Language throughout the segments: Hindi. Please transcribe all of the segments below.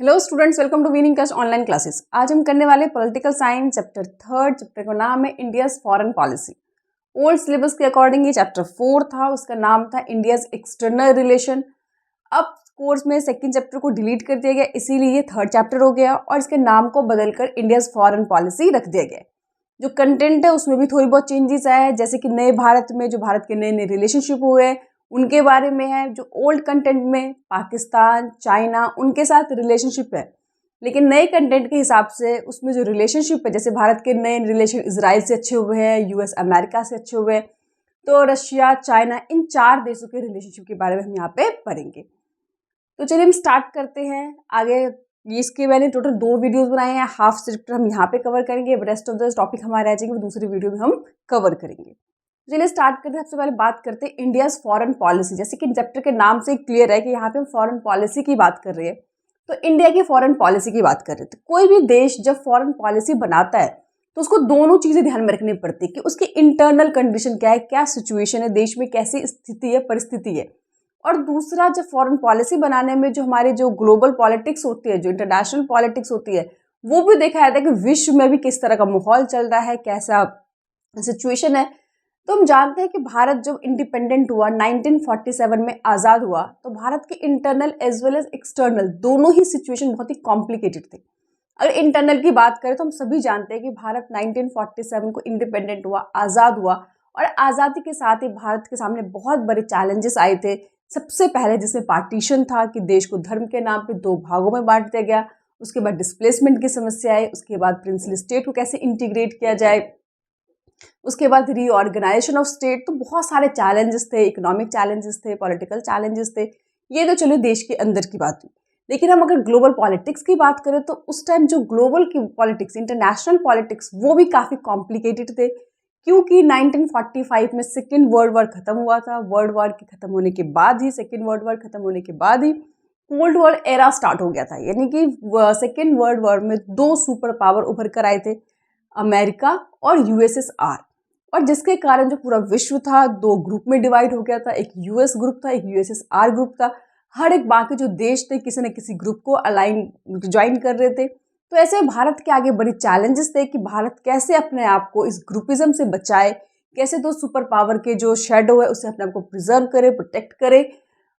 Hello students, welcome to winning cast online classes. आज हम करने वाले political science chapter third. Chapter का नाम है India's foreign policy. Old syllabus के अकॉर्डिंग ये चैप्टर 4 था, उसका नाम था इंडियाज एक्सटर्नल रिलेशन। अब कोर्स में सेकंड चैप्टर को डिलीट कर दिया गया, इसीलिए ये थर्ड चैप्टर हो गया और इसके नाम को बदलकर इंडियाज फॉरेन पॉलिसी रख दिया गया। जो कंटेंट है उसमें भी थोड़ी बहुत चेंजेस आए हैं, जैसे कि नए भारत में जो भारत के नए नए रिलेशनशिप हुए हैं उनके बारे में है। जो ओल्ड कंटेंट में पाकिस्तान, चाइना उनके साथ रिलेशनशिप है, लेकिन नए कंटेंट के हिसाब से उसमें जो रिलेशनशिप है, जैसे भारत के नए रिलेशन इजराइल से अच्छे हुए हैं, यूएस अमेरिका से अच्छे हुए हैं, तो रशिया, चाइना, इन 4 देशों के रिलेशनशिप के बारे में हम यहाँ पे पढ़ेंगे। तो चलिए हम स्टार्ट करते हैं आगे। इसके मैंने टोटल 2 वीडियोस बनाए हैं। हाफ चैप्टर हम यहाँ पे कवर करेंगे, रेस्ट ऑफ द टॉपिक हमारे रह जाएंगे, वो दूसरी वीडियो में हम कवर करेंगे। चलिए स्टार्ट करते हैं। सबसे पहले बात करते हैं इंडियाज फॉरेन पॉलिसी। जैसे कि चैप्टर के नाम से क्लियर है कि यहाँ पे हम फॉरेन पॉलिसी की बात कर रहे हैं, तो इंडिया की फॉरेन पॉलिसी की बात कर रहे थे। कोई भी देश जब फॉरेन पॉलिसी बनाता है तो उसको दोनों चीजें ध्यान में रखनी पड़ती है कि उसकी इंटरनल कंडीशन क्या है, क्या सिचुएशन है, देश में कैसी स्थिति है, परिस्थिति है। और दूसरा, जब फॉरेन पॉलिसी बनाने में जो हमारी जो ग्लोबल पॉलिटिक्स होती है, जो इंटरनेशनल पॉलिटिक्स होती है, वो भी देखा जाता है कि विश्व में भी किस तरह का माहौल चल रहा है, कैसा सिचुएशन है। तो हम जानते हैं कि भारत जब इंडिपेंडेंट हुआ 1947 में आज़ाद हुआ, तो भारत के internal as well as external दोनों ही सिचुएशन बहुत ही कॉम्प्लिकेटेड थे। अगर इंटरनल की बात करें तो हम सभी जानते हैं कि भारत 1947 को इंडिपेंडेंट हुआ, आज़ाद हुआ, और आज़ादी के साथ ही भारत के सामने बहुत बड़े चैलेंजेस आए थे। सबसे पहले जिसमें पार्टीशन था कि देश को धर्म के नाम पे 2 भागों में बांट दिया गया। उसके बाद डिस्प्लेसमेंट की समस्या आई, उसके बाद प्रिंसली स्टेट को कैसे इंटीग्रेट किया जाए, उसके बाद रीऑर्गेनाइजेशन ऑफ स्टेट। तो बहुत सारे चैलेंजेस थे, इकोनॉमिक चैलेंजेस थे, पॉलिटिकल चैलेंजेस थे। ये तो चलो देश के अंदर की बात हुई, लेकिन हम अगर ग्लोबल पॉलिटिक्स की बात करें तो उस टाइम जो ग्लोबल की पॉलिटिक्स, इंटरनेशनल पॉलिटिक्स, वो भी काफ़ी कॉम्प्लिकेटेड थे, क्योंकि 1945 में सेकेंड वर्ल्ड वॉर खत्म हुआ था। वर्ल्ड वॉर के खत्म होने के बाद ही, सेकेंड वर्ल्ड वॉर खत्म होने के बाद ही कोल्ड वॉर एरा स्टार्ट हो गया था। यानी कि सेकेंड वर्ल्ड वॉर में 2 सुपर पावर उभर कर आए थे, अमेरिका और यूएसएसआर। और जिसके कारण जो पूरा विश्व था 2 ग्रुप में डिवाइड हो गया था। एक यूएस ग्रुप था, एक यूएसएसआर ग्रुप था। हर एक बाकी जो देश थे किसी न किसी ग्रुप को अलाइन ज्वाइन कर रहे थे। तो ऐसे भारत के आगे बड़ी चैलेंजेस थे कि भारत कैसे अपने आप को इस ग्रुपिज्म से बचाए, कैसे 2 सुपर पावर के जो शेडो है उससे अपने आप को प्रिजर्व करे, प्रोटेक्ट करे।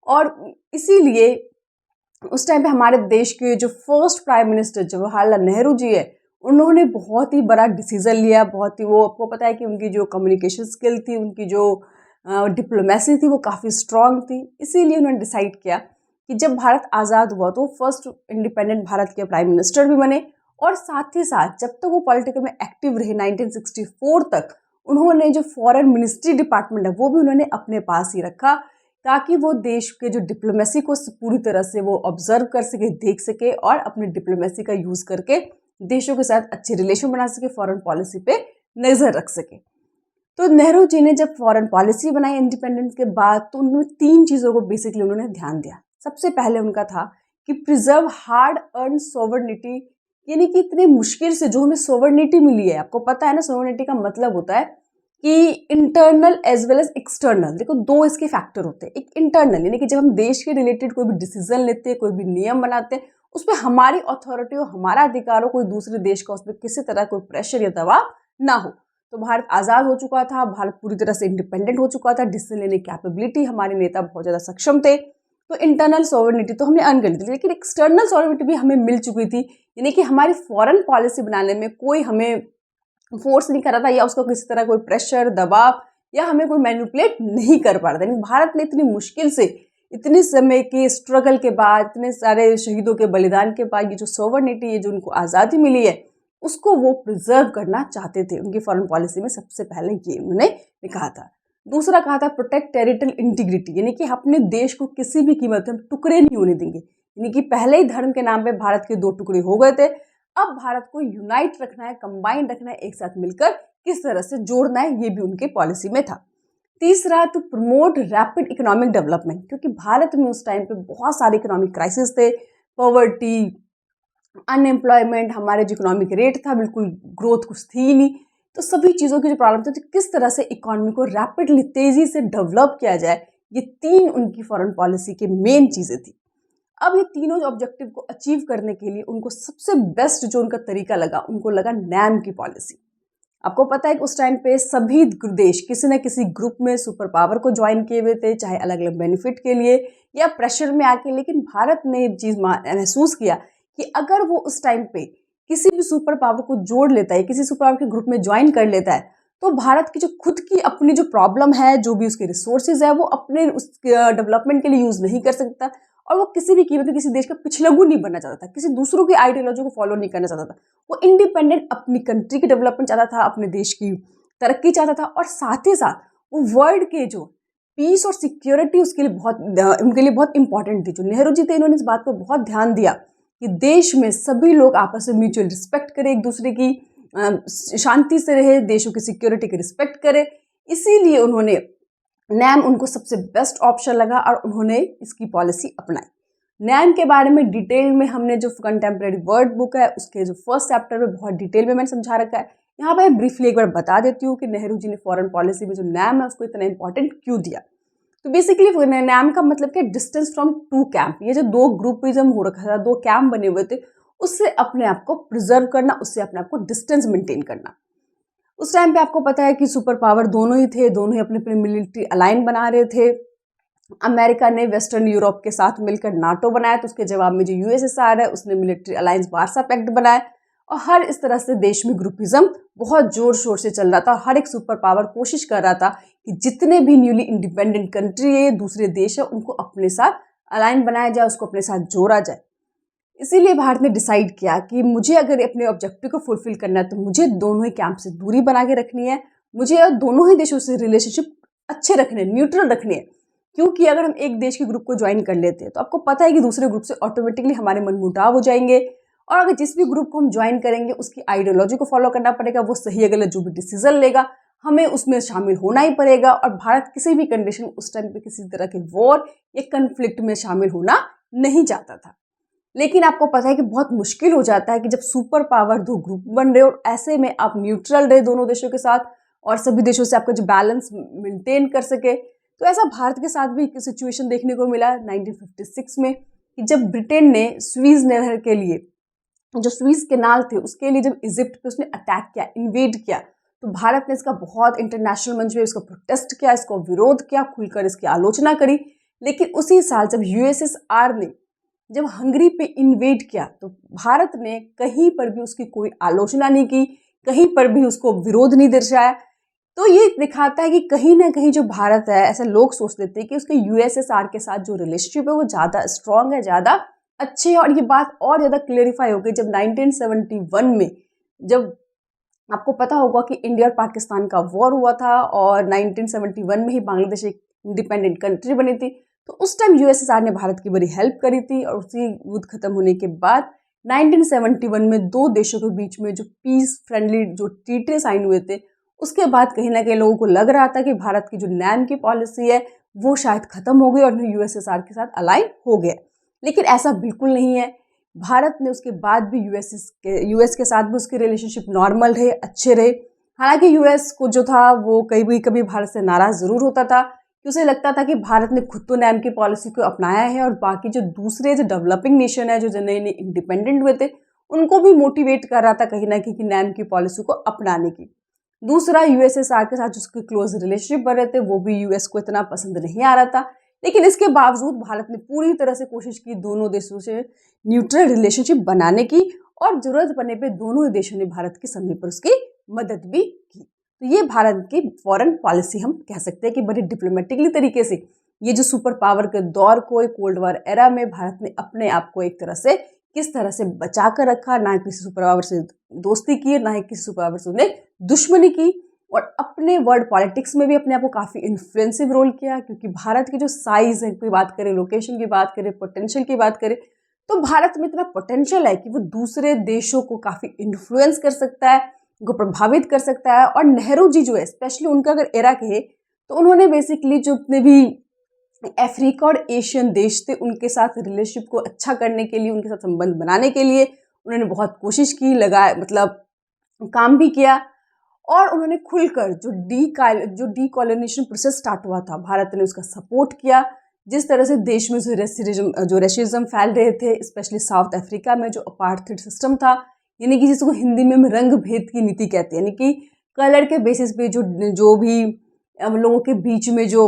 और इसीलिए उस टाइम पे हमारे देश के जो first prime minister Jawaharlal Nehru ji है, उन्होंने बहुत ही बड़ा डिसीजन लिया। बहुत ही, वो आपको पता है कि उनकी जो कम्युनिकेशन स्किल थी, उनकी जो डिप्लोमेसी थी, वो काफ़ी स्ट्रांग थी। इसीलिए उन्होंने डिसाइड किया कि जब भारत आज़ाद हुआ तो फर्स्ट इंडिपेंडेंट भारत के प्राइम मिनिस्टर भी बने, और साथ ही साथ जब तक वो पॉलिटिकल में एक्टिव रहे 1964 तक, उन्होंने जो फॉरेन मिनिस्ट्री डिपार्टमेंट है वो भी उन्होंने अपने पास ही रखा, ताकि वो देश के जो डिप्लोमेसी को पूरी तरह से वो ऑब्जर्व कर सके, देख सके, और अपनी डिप्लोमेसी का यूज़ करके देशों के साथ अच्छे रिलेशन बना सके, फॉरेन पॉलिसी पे नज़र रख सके। तो नेहरू जी ने जब फॉरेन पॉलिसी बनाई इंडिपेंडेंस के बाद, तो उन्होंने 3 चीज़ों को बेसिकली उन्होंने ध्यान दिया। सबसे पहले उनका था कि प्रिजर्व हार्ड अर्न सोवर्निटी, यानी कि इतने मुश्किल से जो हमें सोवर्निटी मिली है, आपको पता है ना सोवर्निटी का मतलब होता है कि internal as well as external. देखो 2 इसके फैक्टर होते हैं। एक इंटरनल, यानी कि जब हम देश के रिलेटेड कोई भी डिसीजन लेते हैं, कोई भी नियम बनाते हैं, उस पर हमारी अथॉरिटी हो, हमारा अधिकार हो, कोई दूसरे देश का उस पर किसी तरह कोई प्रेशर या दबाव ना हो। तो भारत आज़ाद हो चुका था, भारत पूरी तरह से इंडिपेंडेंट हो चुका था, डिसीजन लेने की कैपेबिलिटी, हमारे नेता बहुत ज़्यादा सक्षम थे। तो इंटरनल सॉवरेनिटी तो हमने अर्न कर ली थी, लेकिन एक्सटर्नल सॉवरेनिटी भी हमें मिल चुकी थी। यानी कि हमारी फॉरेन पॉलिसी बनाने में कोई हमें फोर्स नहीं कर रहा था, या उसको किसी तरह कोई प्रेशर, दबाव, या हमें कोई मैनिपुलेट नहीं कर पा रहा था। भारत ने इतनी मुश्किल से, इतने समय के स्ट्रगल के बाद, इतने सारे शहीदों के बलिदान के बाद ये जो सोवर्निटी, ये जो उनको आज़ादी मिली है, उसको वो प्रिजर्व करना चाहते थे। उनकी फॉरेन पॉलिसी में सबसे पहले ये उन्होंने कहा था। दूसरा कहा था प्रोटेक्ट टेरिटल इंटीग्रिटी, यानी कि अपने देश को किसी भी कीमत पर टुकड़े नहीं होने देंगे। यानी कि पहले ही धर्म के नाम पे भारत के 2 टुकड़े हो गए थे, अब भारत को यूनाइट रखना है, कंबाइंड रखना है, एक साथ मिलकर किस तरह से जोड़ना है, ये भी उनके पॉलिसी में था। तीसरा, to promote rapid economic development, क्योंकि भारत में उस टाइम पे बहुत सारे इकोनॉमिक क्राइसिस थे, पॉवर्टी, अनएम्प्लॉयमेंट, हमारे जो इकोनॉमिक रेट था बिल्कुल ग्रोथ कुछ थी ही नहीं। तो सभी चीज़ों की जो प्रॉब्लम थी, तो किस तरह से इकोनॉमी को रैपिडली, तेज़ी से डेवलप किया जाए, ये 3 उनकी फॉरेन पॉलिसी की मेन चीज़ें थी। अब ये तीनों ऑब्जेक्टिव को अचीव करने के लिए उनको सबसे बेस्ट जो उनका तरीका लगा, उनको लगा नैम की पॉलिसी। आपको पता है कि उस टाइम पे सभी देश किसी न किसी ग्रुप में सुपर पावर को ज्वाइन किए हुए थे, चाहे अलग अलग बेनिफिट के लिए या प्रेशर में आके। लेकिन भारत ने ये चीज़ महसूस किया कि अगर वो उस टाइम पे किसी भी सुपर पावर को जोड़ लेता है, किसी सुपर पावर के ग्रुप में ज्वाइन कर लेता है, तो भारत की जो खुद की अपनी जो प्रॉब्लम है, जो भी उसके रिसोर्सेज है, वो अपने उस डेवलपमेंट के लिए यूज़ नहीं कर सकता। और वो किसी भी कीमत पे किसी देश का पिछलग्गू नहीं बनना चाहता था, किसी दूसरों की आइडियोलॉजी को फॉलो नहीं करना चाहता था। वो इंडिपेंडेंट अपनी कंट्री की डेवलपमेंट चाहता था, अपने देश की तरक्की चाहता था, और साथ ही साथ वो वर्ल्ड के जो पीस और सिक्योरिटी उसके लिए उनके लिए बहुत इंपॉर्टेंट थी। जो नेहरू जी थे, इन्होंने इस बात पर बहुत ध्यान दिया कि देश में सभी लोग आपस में म्यूचुअल रिस्पेक्ट करें, एक दूसरे की शांति से रहे, देशों की सिक्योरिटी की रिस्पेक्ट करें। इसीलिए उन्होंने नैम उनको सबसे बेस्ट ऑप्शन लगा और उन्होंने इसकी पॉलिसी अपनाई। नैम के बारे में डिटेल में हमने जो कंटेम्प्रेरी वर्ड बुक है उसके जो फर्स्ट चैप्टर में बहुत डिटेल में मैंने समझा रखा है। यहाँ पर ब्रीफली एक बार बता देती हूँ कि नेहरू जी ने फॉरेन पॉलिसी में जो नैम है उसको इतना इंपॉर्टेंट क्यों दिया। तो बेसिकली नैम का मतलब क्या, डिस्टेंस फ्रॉम टू कैंप। ये जो दो ग्रुपिज्म हो रखा था, दो कैंप बने हुए थे, उससे अपने आप को प्रिजर्व करना, उससे अपने आप को डिस्टेंस मेंटेन करना। उस टाइम पे आपको पता है कि सुपर पावर दोनों ही थे, दोनों ही अपने अपने मिलिट्री अलाइन बना रहे थे। अमेरिका ने वेस्टर्न यूरोप के साथ मिलकर नाटो बनाया, तो उसके जवाब में जो यूएसएसआर है उसने मिलिट्री अलायंस वार्सा पैक्ट बनाया। और हर इस तरह से देश में ग्रुपिज्म बहुत जोर शोर से चल रहा था। हर एक सुपर पावर कोशिश कर रहा था कि जितने भी न्यूली इंडिपेंडेंट कंट्री है, दूसरे देश है, उनको अपने साथ अलाइन बनाया जाए, उसको अपने साथ जोड़ा जाए। इसीलिए भारत ने डिसाइड किया कि मुझे अगर अपने ऑब्जेक्टिव को फुलफिल करना है तो मुझे दोनों ही कैंप से दूरी बना के रखनी है, मुझे दोनों ही देशों से रिलेशनशिप अच्छे रखने हैं, न्यूट्रल रखने हैं। क्योंकि अगर हम एक देश के ग्रुप को ज्वाइन कर लेते हैं तो आपको पता है कि दूसरे ग्रुप से ऑटोमेटिकली हमारे मनमुटाव हो जाएंगे। और अगर जिस भी ग्रुप को हम ज्वाइन करेंगे उसकी आइडियोलॉजी को फॉलो करना पड़ेगा, वो सही या गलत जो भी डिसीजन लेगा हमें उसमें शामिल होना ही पड़ेगा। और भारत किसी भी कंडीशन उस टाइम पे किसी तरह के वॉर या कन्फ्लिक्ट में शामिल होना नहीं चाहता था। लेकिन आपको पता है कि बहुत मुश्किल हो जाता है कि जब सुपर पावर दो ग्रुप बन रहे हो और ऐसे में आप न्यूट्रल रहे दोनों देशों के साथ और सभी देशों से आपका जो बैलेंस मेंटेन कर सके। तो ऐसा भारत के साथ भी एक सिचुएशन देखने को मिला 1956 में, कि जब ब्रिटेन ने स्वीज नहर के लिए, जो स्वीज कैनाल थे उसके लिए जब इजिप्ट पे उसने अटैक किया, इन्वेड किया, तो भारत ने इसका बहुत इंटरनेशनल मंच में इसका प्रोटेस्ट किया, इसको विरोध किया, खुलकर इसकी आलोचना करी। लेकिन उसी साल जब यूएसएसआर ने जब हंगरी पे इन्वेड किया तो भारत ने कहीं पर भी उसकी कोई आलोचना नहीं की, कहीं पर भी उसको विरोध नहीं दर्शाया। तो ये दिखाता है कि कहीं ना कहीं जो भारत है, ऐसा लोग सोच लेते हैं कि उसके यूएसएसआर के साथ जो रिलेशनशिप है वो ज़्यादा स्ट्रांग है, ज़्यादा अच्छे है। और ये बात और ज़्यादा क्लेरिफाई हो गई जब 1971 में, जब आपको पता होगा कि इंडिया और पाकिस्तान का वॉर हुआ था और 1971 में ही बांग्लादेश एक इंडिपेंडेंट कंट्री बनी थी। तो उस टाइम यूएसएसआर ने भारत की बड़ी हेल्प करी थी। और उसी युद्ध खत्म होने के बाद 1971 में दो देशों के बीच में जो पीस फ्रेंडली जो ट्रीटी साइन हुए थे, उसके बाद कहीं ना कहीं लोगों को लग रहा था कि भारत की जो नैम की पॉलिसी है वो शायद खत्म हो गई और यूएसएसआर के साथ अलाइन हो गया। लेकिन ऐसा बिल्कुल नहीं है। भारत ने उसके बाद भी यूएस के साथ भी उसके रिलेशनशिप नॉर्मल रहे, अच्छे रहे। हालांकि यूएस को जो था वो कभी कभी भारत से नाराज जरूर होता था, कि उसे लगता था कि भारत ने खुद तो नैम की पॉलिसी को अपनाया है और बाकी जो दूसरे जो डेवलपिंग नेशन है, जो नए नए इंडिपेंडेंट हुए थे, उनको भी मोटिवेट कर रहा था कहीं ना कहीं नैम की पॉलिसी को अपनाने की। दूसरा, यूएसएसआर के साथ जो उसके क्लोज रिलेशनशिप बन रहे थे वो भी यूएस को इतना पसंद नहीं आ रहा था। लेकिन इसके बावजूद भारत ने पूरी तरह से कोशिश की दोनों देशों से न्यूट्रल रिलेशनशिप बनाने की, और जरूरत पड़ने पे दोनों ही देशों ने भारत के समय पर उसकी मदद भी की। तो ये भारत की फॉरेन पॉलिसी हम कह सकते हैं कि बड़ी डिप्लोमेटिकली तरीके से ये जो सुपर पावर के दौर को, कोल्ड वॉर एरा में भारत ने अपने आप को एक तरह से किस तरह से बचा कर रखा, ना किसी सुपर पावर से दोस्ती की, ना ही किसी सुपर पावर से उन्हें दुश्मनी की, और अपने वर्ल्ड पॉलिटिक्स में भी अपने आप को काफ़ी इन्फ्लुएंसिव रोल किया। क्योंकि भारत की जो साइज है, कोई बात करें लोकेशन की बात करें, पोटेंशियल की बात करें, तो भारत में इतना पोटेंशियल है कि वो दूसरे देशों को काफ़ी इन्फ्लुएंस कर सकता है, उनको प्रभावित कर सकता है। और नेहरू जी जो है, स्पेशली उनका अगर एरा कहे तो उन्होंने बेसिकली जो अपने भी अफ्रीका और एशियन देश थे उनके साथ रिलेशनशिप को अच्छा करने के लिए, उनके साथ संबंध बनाने के लिए उन्होंने बहुत कोशिश की, मतलब काम भी किया। और उन्होंने खुलकर जो डीकॉलोनाइजेशन प्रोसेस स्टार्ट हुआ था, भारत ने उसका सपोर्ट किया। जिस तरह से देश में जो रेसिज्म फैल रहे थे, स्पेशली साउथ अफ्रीका में जो अपार्थाइड सिस्टम था, यानी कि जिसको हिंदी में हम रंग भेद की नीति कहते हैं, यानी कि कलर के बेसिस पे जो भी लोगों के बीच में जो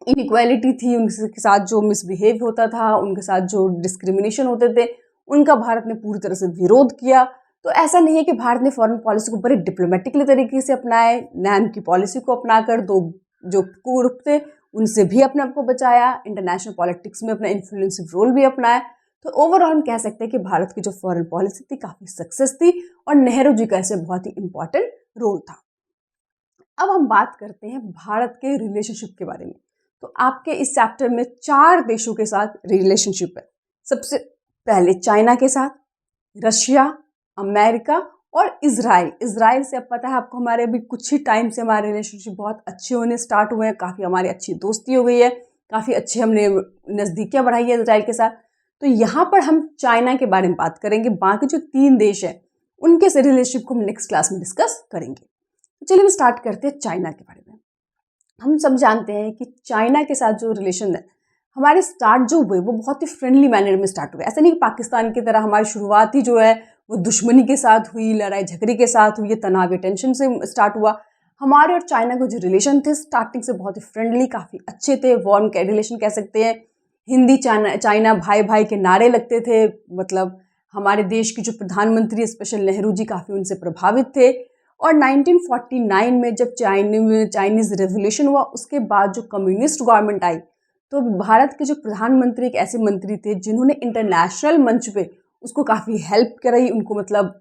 इनइक्वालिटी थी, उनके साथ जो मिसबिहेव होता था, उनके साथ जो डिस्क्रिमिनेशन होते थे, उनका भारत ने पूरी तरह से विरोध किया। तो ऐसा नहीं है कि भारत ने फॉरेन पॉलिसी को बड़े डिप्लोमेटिकली तरीके से अपनाए, नैम की पॉलिसी को अपनाकर दो जो कुरूप थे उनसे भी अपने आप को बचाया, इंटरनेशनल पॉलिटिक्स में अपना इन्फ्लुएंसिव रोल भी अपनाया। तो ओवरऑल हम कह सकते हैं कि भारत की जो फॉरेन पॉलिसी थी काफ़ी सक्सेस थी और नेहरू जी का ऐसे बहुत ही इंपॉर्टेंट रोल था। अब हम बात करते हैं भारत के रिलेशनशिप के बारे में। तो आपके इस चैप्टर में 4 देशों के साथ रिलेशनशिप है। सबसे पहले चाइना के साथ, रशिया, अमेरिका और इजराइल से अब पता है आपको, हमारे अभी कुछ ही टाइम से हमारे रिलेशनशिप बहुत अच्छे होने स्टार्ट हुए हैं, काफ़ी हमारी अच्छी दोस्ती हो गई है, काफ़ी अच्छी हमने नज़दीकियाँ बढ़ाई है इजराइल के साथ। तो यहाँ पर हम चाइना के बारे में बात करेंगे, बाकी जो 3 देश हैं उनके से रिलेशनशिप को हम नेक्स्ट क्लास में डिस्कस करेंगे। तो चलिए हम स्टार्ट करते हैं चाइना के बारे में। हम सब जानते हैं कि चाइना के साथ जो रिलेशन है हमारे स्टार्ट जो हुए वो बहुत ही फ्रेंडली मैनर में स्टार्ट हुए। ऐसा नहीं कि पाकिस्तान की तरह हमारी शुरुआत ही जो है वो दुश्मनी के साथ हुई, लड़ाई झगड़े के साथ हुई, तनाव टेंशन से स्टार्ट हुआ। हमारे और चाइना के जो रिलेशन थे स्टार्टिंग से बहुत ही फ्रेंडली, काफ़ी अच्छे थे, वार्म के रिलेशन कह सकते हैं। हिंदी चाइना भाई भाई के नारे लगते थे, मतलब हमारे देश की जो प्रधानमंत्री स्पेशल नेहरू जी काफ़ी उनसे प्रभावित थे। और 1949 में जब चाइनीज़ रेवोल्यूशन हुआ उसके बाद जो कम्युनिस्ट गवर्नमेंट आई, तो भारत के जो प्रधानमंत्री एक ऐसे मंत्री थे जिन्होंने इंटरनेशनल मंच पे उसको काफ़ी हेल्प कराई, उनको मतलब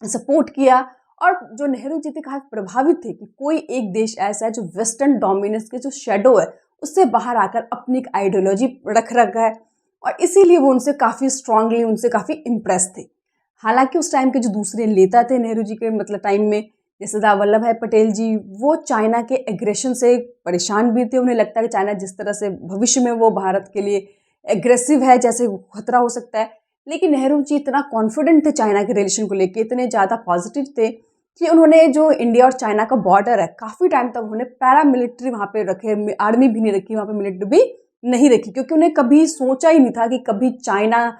सपोर्ट किया। और जो नेहरू जी थे काफ़ी प्रभावित थे कि कोई एक देश ऐसा है जो वेस्टर्न डोमिनेंस के जो शेडो है उससे बाहर आकर अपनी एक आइडियोलॉजी रख रखा है, और इसीलिए वो उनसे काफ़ी स्ट्रांगली, उनसे काफ़ी इम्प्रेस थे। हालांकि उस टाइम के जो दूसरे नेता थे नेहरू जी के मतलब टाइम में, जैसे सरदार वल्लभ भाई पटेल जी, वो चाइना के एग्रेशन से परेशान भी थे। उन्हें लगता है कि चाइना जिस तरह से भविष्य में वो भारत के लिए एग्रेसिव है, जैसे खतरा हो सकता है। लेकिन नेहरू जी इतना कॉन्फिडेंट थे चाइना के रिलेशन को लेके, इतने ज़्यादा पॉजिटिव थे कि उन्होंने जो इंडिया और चाइना का बॉर्डर है काफ़ी टाइम तक उन्होंने पैरामिलिट्री वहाँ पे रखे, आर्मी भी नहीं रखी, वहाँ पे मिलिट्री भी नहीं रखी, क्योंकि उन्हें कभी सोचा ही नहीं था कि कभी चाइना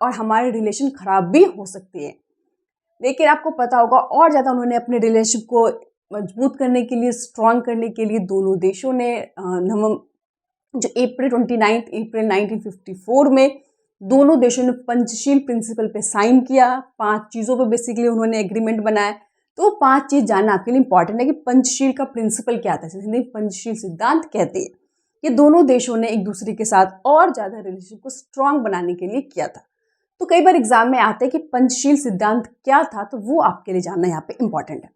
और हमारे रिलेशन ख़राब भी हो सकते हैं। लेकिन आपको पता होगा और ज़्यादा उन्होंने अपने रिलेशन को मजबूत करने के लिए, स्ट्रॉन्ग करने के लिए दोनों देशों ने जो अप्रैल 1954 में दोनों देशों ने पंचशील प्रिंसिपल पे साइन किया। 5 चीज़ों पे बेसिकली उन्होंने एग्रीमेंट बनाया। तो 5 चीज़ जानना आपके लिए इंपॉर्टेंट है कि पंचशील का प्रिंसिपल क्या था, हिंदी में पंचशील सिद्धांत कहते हैं। ये दोनों देशों ने एक दूसरे के साथ और ज़्यादा रिलेशन को स्ट्रॉन्ग बनाने के लिए किया था। तो कई बार एग्जाम में आता है कि पंचशील सिद्धांत क्या था, तो वो आपके लिए जानना यहाँ पे इंपॉर्टेंट है।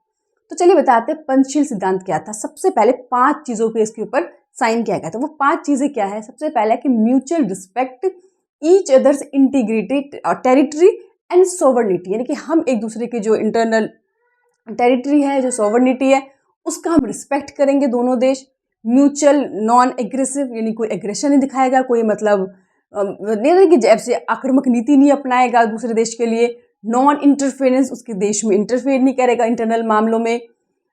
तो चलिए बताते हैं पंचशील सिद्धांत क्या था। सबसे पहले 5 चीज़ों पे इसके ऊपर साइन किया गया था। वो 5 चीज़ें क्या है? सबसे पहले कि mutual respect, each others integrated territory and sovereignty, यानी कि हम एक दूसरे के जो इंटरनल टेरिटरी है, जो सोवर्निटी है, उसका हम रिस्पेक्ट करेंगे दोनों देश। म्यूचुअल नॉन एग्रेसिव, यानी कोई एग्रेशन नहीं दिखाएगा, कोई मतलब नहीं कि जैसे आक्रामक नीति नहीं अपनाएगा दूसरे देश के लिए। नॉन इंटरफेरेंस, उसके देश में इंटरफेयर नहीं करेगा इंटरनल मामलों में।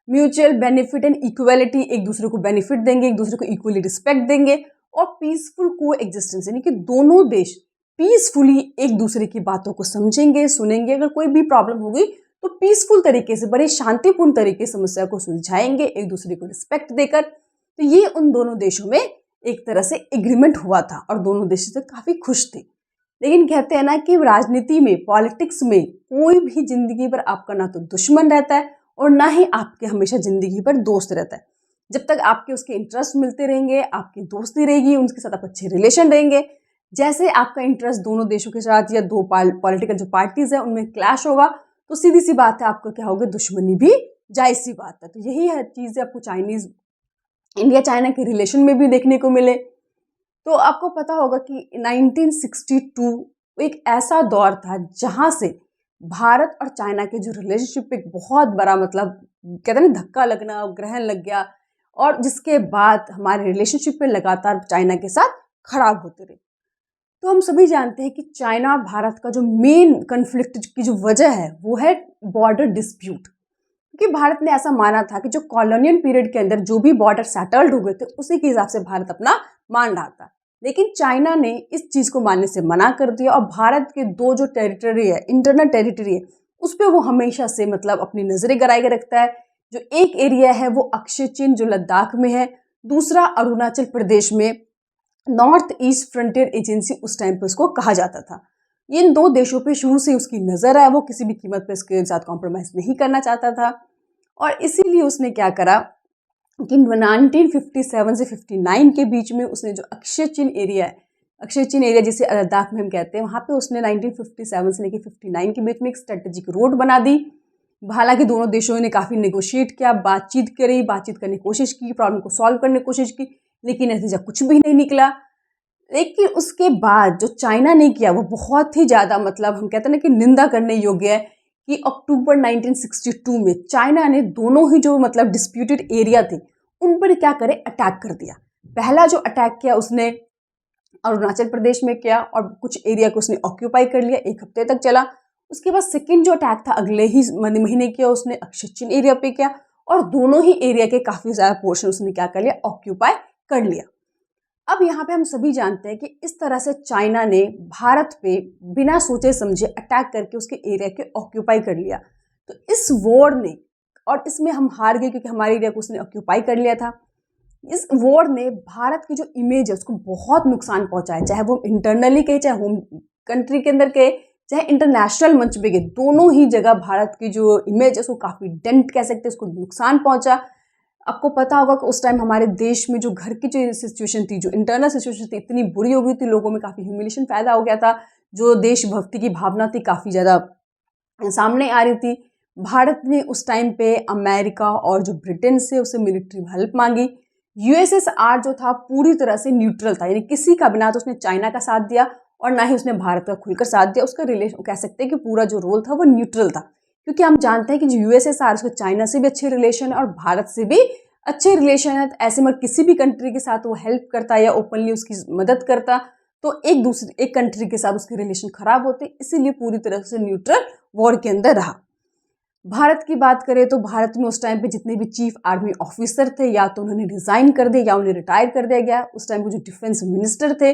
म्यूचुअल बेनिफिट एंड इक्वलिटी, एक दूसरे को बेनिफिट देंगे, एक दूसरे को इक्वली रिस्पेक्ट देंगे। और पीसफुल को एग्जिस्टेंस, यानी कि दोनों देश पीसफुली एक दूसरे की बातों को समझेंगे, सुनेंगे। अगर कोई भी प्रॉब्लम होगी तो पीसफुल तरीके से, बड़े शांतिपूर्ण तरीके से समस्या को सुलझाएंगे, एक दूसरे को रिस्पेक्ट देकर। तो ये उन दोनों देशों में एक तरह से एग्रीमेंट हुआ था और दोनों देश से काफ़ी खुश थे। लेकिन कहते हैं ना कि राजनीति में, पॉलिटिक्स में कोई भी जिंदगी पर आपका ना तो दुश्मन रहता है और ना ही आपके हमेशा जिंदगी पर दोस्त रहता है। जब तक आपके उसके इंटरेस्ट मिलते रहेंगे, आपकी दोस्ती रहेगी, उनके साथ आप अच्छे रिलेशन रहेंगे। जैसे आपका इंटरेस्ट दोनों देशों के साथ या दो पॉलिटिकल जो पार्टीज है उनमें क्लैश होगा, तो सीधी सी बात है आपको क्या होगा, दुश्मनी भी जायज़ सी बात है। तो यही है चीज़ें आपको इंडिया चाइना के रिलेशन में भी देखने को मिले। तो आपको पता होगा कि 1962 एक ऐसा दौर था जहाँ से भारत और चाइना के जो रिलेशनशिप पे एक बहुत बड़ा मतलब कहते हैं ना धक्का लगना, ग्रहण लग गया, और जिसके बाद हमारे रिलेशनशिप पे लगातार चाइना के साथ खराब होते रहे। तो हम सभी जानते हैं कि चाइना भारत का जो मेन कन्फ्लिक्ट की जो वजह है वो है बॉर्डर डिस्प्यूट। क्योंकि भारत ने ऐसा माना था कि जो कॉलोनियल पीरियड के अंदर जो भी बॉर्डर सेटल्ड हो गए थे उसी के हिसाब से भारत अपना मान रहा था, लेकिन चाइना ने इस चीज़ को मानने से मना कर दिया और भारत के दो जो टेरिटरी है, इंटरनल टेरिटरी है, उस पर वो हमेशा से मतलब अपनी नज़रें गड़ाए के रखता है। जो एक एरिया है वो अक्षय चिन्ह जो लद्दाख में है, दूसरा अरुणाचल प्रदेश में नॉर्थ ईस्ट फ्रंटियर एजेंसी उस टाइम पे उसको कहा जाता था। इन दो देशों पे शुरू से उसकी नज़र है, वो किसी भी कीमत पे इसके साथ कॉम्प्रोमाइज़ नहीं करना चाहता था और इसीलिए उसने क्या करा कि 1957 से 59 के बीच में उसने जो अक्षय चिन्ह एरिया है, अक्षय चिन्ह एरिया जिसे लद्दाख में हम कहते हैं, वहाँ पे उसने 1957 से लेकर 59 के बीच में एक स्ट्रेटेजिक रोड बना दी। हालांकि दोनों देशों ने काफ़ी नेगोशिएट किया, बातचीत करी, बातचीत करने की कोशिश की, प्रॉब्लम को सॉल्व करने की कोशिश की, लेकिन नतीजा कुछ भी नहीं निकला। लेकिन उसके बाद जो चाइना ने किया वो बहुत ही ज़्यादा मतलब हम कहते हैं ना कि निंदा करने योग्य है कि अक्टूबर 1962 में चाइना ने दोनों ही जो मतलब डिस्प्यूटेड एरिया थे उन पर क्या करे, अटैक कर दिया। पहला जो अटैक किया उसने अरुणाचल प्रदेश में किया और कुछ एरिया को उसने ऑक्यूपाई कर लिया, 1 हफ्ते तक चला। उसके बाद सेकेंड जो अटैक था अगले ही महीने किया, उसने अक्षय चिन्ह एरिया पे किया और दोनों ही एरिया के काफ़ी ज़्यादा पोर्शन उसने क्या कर लिया, ऑक्यूपाई कर लिया। अब यहाँ पे हम सभी जानते हैं कि इस तरह से चाइना ने भारत पे बिना सोचे समझे अटैक करके उसके एरिया के ऑक्यूपाई कर लिया। तो इस वॉर ने, और इसमें हम हार गए क्योंकि हमारे एरिया को उसने ऑक्यूपाई कर लिया था। इस वॉर ने भारत की जो इमेज है उसको बहुत नुकसान पहुंचाया, चाहे वो इंटरनली कहे, चाहे होम कंट्री के अंदर कहे, चाहे इंटरनेशनल मंच पे गए, दोनों ही जगह भारत की जो इमेज है उसको काफ़ी डेंट कह सकते हैं, उसको नुकसान पहुंचा। आपको पता होगा कि उस टाइम हमारे देश में जो घर की जो सिचुएशन थी, जो इंटरनल सिचुएशन थी, इतनी बुरी हो गई थी, लोगों में काफ़ी ह्यूमिलेशन पैदा हो गया था, जो देशभक्ति की भावना थी काफ़ी ज़्यादा सामने आ रही थी। भारत ने उस टाइम पे अमेरिका और जो ब्रिटेन से उसे मिलिट्री हेल्प मांगी। यूएसएसआर जो था पूरी तरह से न्यूट्रल था, यानी किसी का भी, ना तो उसने चाइना का साथ दिया और ना ही उसने भारत का खुलकर साथ दिया। उसका रिलेशन कह सकते हैं कि पूरा जो रोल था वो न्यूट्रल था, क्योंकि हम जानते हैं कि जो यूएसएसआर उसके चाइना से भी अच्छे रिलेशन है और भारत से भी अच्छे रिलेशन है। तो ऐसे में किसी भी कंट्री के साथ वो हेल्प करता या ओपनली उसकी मदद करता तो एक कंट्री के साथ उसके रिलेशन खराब होते, इसीलिए पूरी तरह से न्यूट्रल वॉर के अंदर रहा। भारत की बात करें तो भारत में उस टाइम पे जितने भी चीफ आर्मी ऑफिसर थे या तो उन्होंने रिजाइन कर दिया या उन्हें रिटायर कर दिया गया। उस टाइम के जो डिफेंस मिनिस्टर थे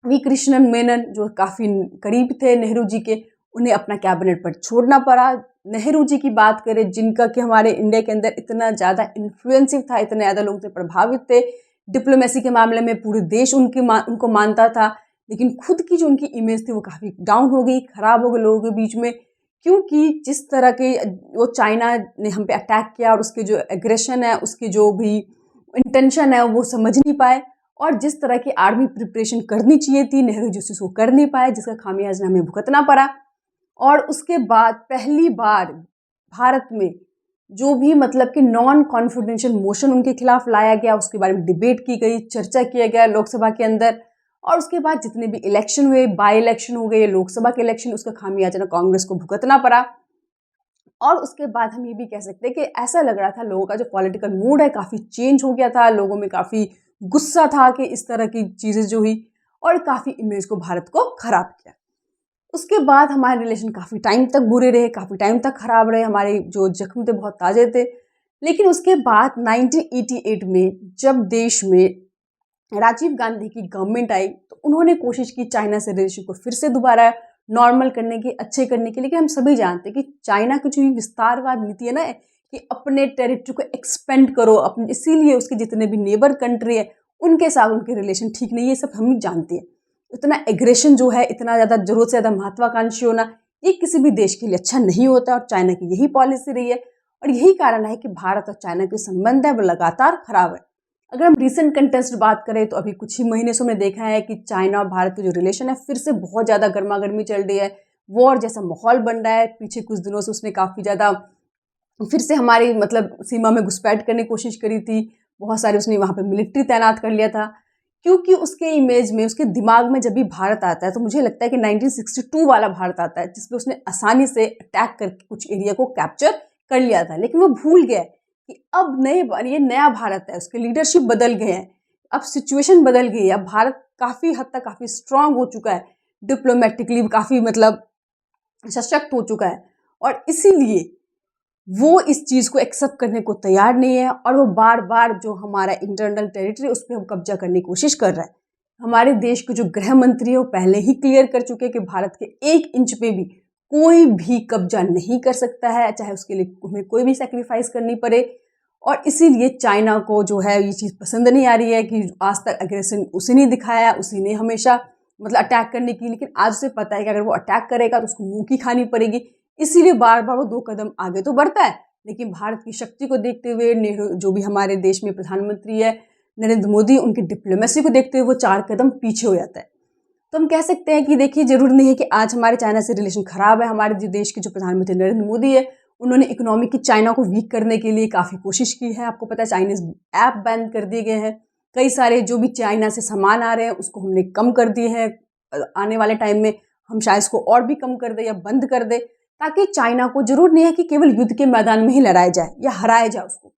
वी कृष्णन मेनन, जो काफ़ी करीब थे नेहरू जी के, उन्हें अपना कैबिनेट पर छोड़ना पड़ा। नेहरू जी की बात करें, जिनका कि हमारे इंडिया के अंदर इतना ज़्यादा इन्फ्लुएंसिव था, इतने ज़्यादा लोग से प्रभावित थे, डिप्लोमेसी के मामले में पूरे देश उनको मानता था, लेकिन खुद की जो उनकी इमेज थी वो काफ़ी डाउन हो गई, ख़राब हो गई लोगों के बीच में, क्योंकि जिस तरह के वो चाइना ने हम पे अटैक किया और उसके जो एग्रेशन है, उसकी जो भी इंटेंशन है वो समझ नहीं पाए, और जिस तरह की आर्मी प्रिपरेशन करनी चाहिए थी नेहरू जी उसको कर नहीं पाए, जिसका खामियाजा हमें भुगतना पड़ा। और उसके बाद पहली बार भारत में जो भी मतलब कि नॉन कॉन्फिडेंशियल मोशन उनके खिलाफ लाया गया, उसके बारे में डिबेट की गई, चर्चा किया गया लोकसभा के अंदर, और उसके बाद जितने भी इलेक्शन हुए, बाई इलेक्शन हो गए, लोकसभा के इलेक्शन, उसका खामियाजा कांग्रेस को भुगतना पड़ा। और उसके बाद हम ये भी कह सकते हैं कि ऐसा लग रहा था लोगों का जो पॉलिटिकल मूड है काफ़ी चेंज हो गया था, लोगों में काफ़ी गुस्सा था कि इस तरह की चीज़ें जो हुई, और काफ़ी इमेज को भारत को ख़राब किया। उसके बाद हमारे रिलेशन काफ़ी टाइम तक बुरे रहे, काफ़ी टाइम तक ख़राब रहे, हमारे जो जख्म थे बहुत ताज़े थे। लेकिन उसके बाद 1988 में जब देश में राजीव गांधी की गवर्नमेंट आई तो उन्होंने कोशिश की चाइना से रिलेशन को फिर से दोबारा नॉर्मल करने की, अच्छे करने की। लेकिन हम सभी जानते हैं कि चाइना की जो विस्तारवाद नीति है ना, कि अपने टेरिटरी को एक्सपेंड करो अपने, इसीलिए उसके जितने भी नेबर कंट्री है उनके साथ उनके रिलेशन ठीक नहीं है, सब हम जानते हैं। इतना एग्रेशन जो है, इतना ज़्यादा ज़रूरत से ज़्यादा महत्वाकांक्षी होना, ये किसी भी देश के लिए अच्छा नहीं होता, और चाइना की यही पॉलिसी रही है, और यही कारण है कि भारत और चाइना के संबंध है वो लगातार खराब है। अगर हम रिसेंट कंटेक्स्ट बात करें तो अभी कुछ ही महीने से हमने देखा है कि चाइना और भारत के जो रिलेशन है फिर से बहुत ज़्यादा गर्मा गर्मी चल रही है, वॉर जैसा माहौल बन रहा है। पीछे कुछ दिनों से उसने काफ़ी ज़्यादा फिर से हमारी मतलब सीमा में घुसपैठ करने की कोशिश करी थी, बहुत सारी उसने वहाँ पे मिलिट्री तैनात कर लिया था, क्योंकि उसके इमेज में, उसके दिमाग में जब भी भारत आता है तो मुझे लगता है कि 1962 वाला भारत आता है, जिसमें उसने आसानी से अटैक करके कुछ एरिया को कैप्चर कर लिया था। लेकिन वो भूल गया कि अब ये नया भारत है, उसके लीडरशिप बदल गए हैं, अब सिचुएशन बदल गई है, अब भारत काफ़ी हद तक काफ़ी स्ट्रांग हो चुका है, डिप्लोमेटिकली काफ़ी मतलब सशक्त हो चुका है, और इसीलिए वो इस चीज़ को एक्सेप्ट करने को तैयार नहीं है और वो बार बार जो हमारा इंटरनल टेरिटरी उस पर कब्जा करने की कोशिश कर रहा है। हमारे देश के जो गृह मंत्री है वो पहले ही क्लियर कर चुके हैं कि भारत के 1 इंच पे भी कोई भी कब्जा नहीं कर सकता है, चाहे उसके लिए हमें कोई भी सेक्रीफाइस करनी पड़े। और इसीलिए चाइना को जो है ये चीज़ पसंद नहीं आ रही है कि आज तक अग्रेशन उसी ने दिखाया, उसी ने हमेशा मतलब अटैक करने की, लेकिन आज उसे पता है कि अगर वो अटैक करेगा तो उसको मुंह की खानी पड़ेगी। इसीलिए बार बार वो 2 कदम आगे तो बढ़ता है, लेकिन भारत की शक्ति को देखते हुए नेहरू जो भी हमारे देश में प्रधानमंत्री है नरेंद्र मोदी, उनकी डिप्लोमेसी को देखते हुए वो 4 कदम पीछे हो जाता है। तो हम कह सकते हैं कि देखिए जरूरी नहीं है कि आज हमारे चाइना से रिलेशन खराब है। हमारे जो देश के जो प्रधानमंत्री नरेंद्र मोदी है उन्होंने इकोनॉमी की चाइना को वीक करने के लिए काफ़ी कोशिश की है। आपको पता है चाइनीज़ ऐप बैन कर दिए गए हैं, कई सारे जो भी चाइना से सामान आ रहे हैं उसको हमने कम कर दिए हैं। आने वाले टाइम में हम शायद इसको और भी कम कर दे या बंद कर दे, ताकि चाइना को जरूर नहीं है कि केवल युद्ध के मैदान में ही लड़ाया जाए या हराया जाए उसको।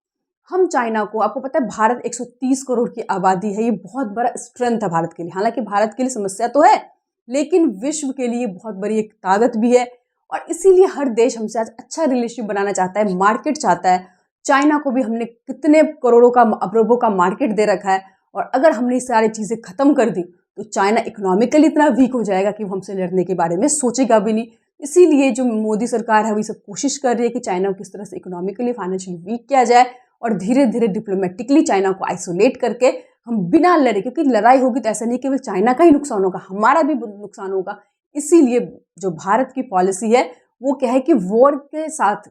हम चाइना को, आपको पता है भारत 130 करोड़ की आबादी है, ये बहुत बड़ा स्ट्रेंथ है भारत के लिए। हालांकि भारत के लिए समस्या तो है, लेकिन विश्व के लिए बहुत बड़ी एक ताकत भी है और इसीलिए हर देश हमसे आज अच्छा रिलेशन बनाना चाहता है, मार्केट चाहता है। चाइना को भी हमने कितने करोड़ों का, अरबों का मार्केट दे रखा है और अगर हमने ये सारी चीज़ें खत्म कर दी तो चाइना इकोनॉमिकली इतना वीक हो जाएगा कि वो हमसे लड़ने के बारे में सोचेगा भी नहीं। इसीलिए जो मोदी सरकार है वो सब कोशिश कर रही है कि चाइना को किस तरह से इकोनॉमिकली, फाइनेंशियली वीक किया जाए और धीरे धीरे डिप्लोमेटिकली चाइना को आइसोलेट करके हम बिना लड़े, क्योंकि लड़ाई होगी तो ऐसा नहीं केवल चाइना का ही नुकसान होगा, हमारा भी नुकसान होगा। इसीलिए जो भारत की पॉलिसी है वो क्या है कि वॉर के साथ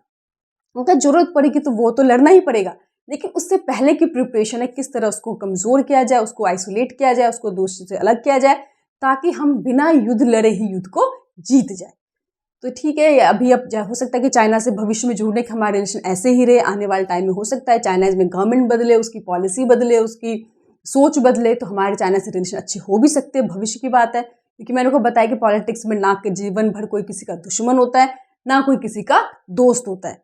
उनका जरूरत पड़ेगी तो वो तो लड़ना ही पड़ेगा, लेकिन उससे पहले की प्रिपरेशन है किस तरह उसको कमज़ोर किया जाए, उसको आइसोलेट किया जाए, उसको दोस्त से अलग किया जाए, ताकि हम बिना युद्ध लड़े ही युद्ध को जीत जाए। तो ठीक है, अभी अब हो सकता है कि चाइना से भविष्य में जुड़ने के हमारे रिलेशन ऐसे ही रहे। आने वाले टाइम में हो सकता है चाइना में गवर्नमेंट बदले, उसकी पॉलिसी बदले, उसकी सोच बदले, तो हमारे चाइना से रिलेशन अच्छे हो भी सकते हैं, भविष्य की बात है। क्योंकि मैंने को बताया कि पॉलिटिक्स में ना के जीवन भर कोई किसी का दुश्मन होता है, ना कोई किसी का दोस्त होता है।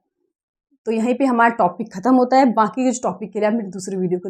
तो यहीं पे हमारा टॉपिक खत्म होता है। बाकी जो टॉपिक के लिए आप मेरी दूसरी वीडियो को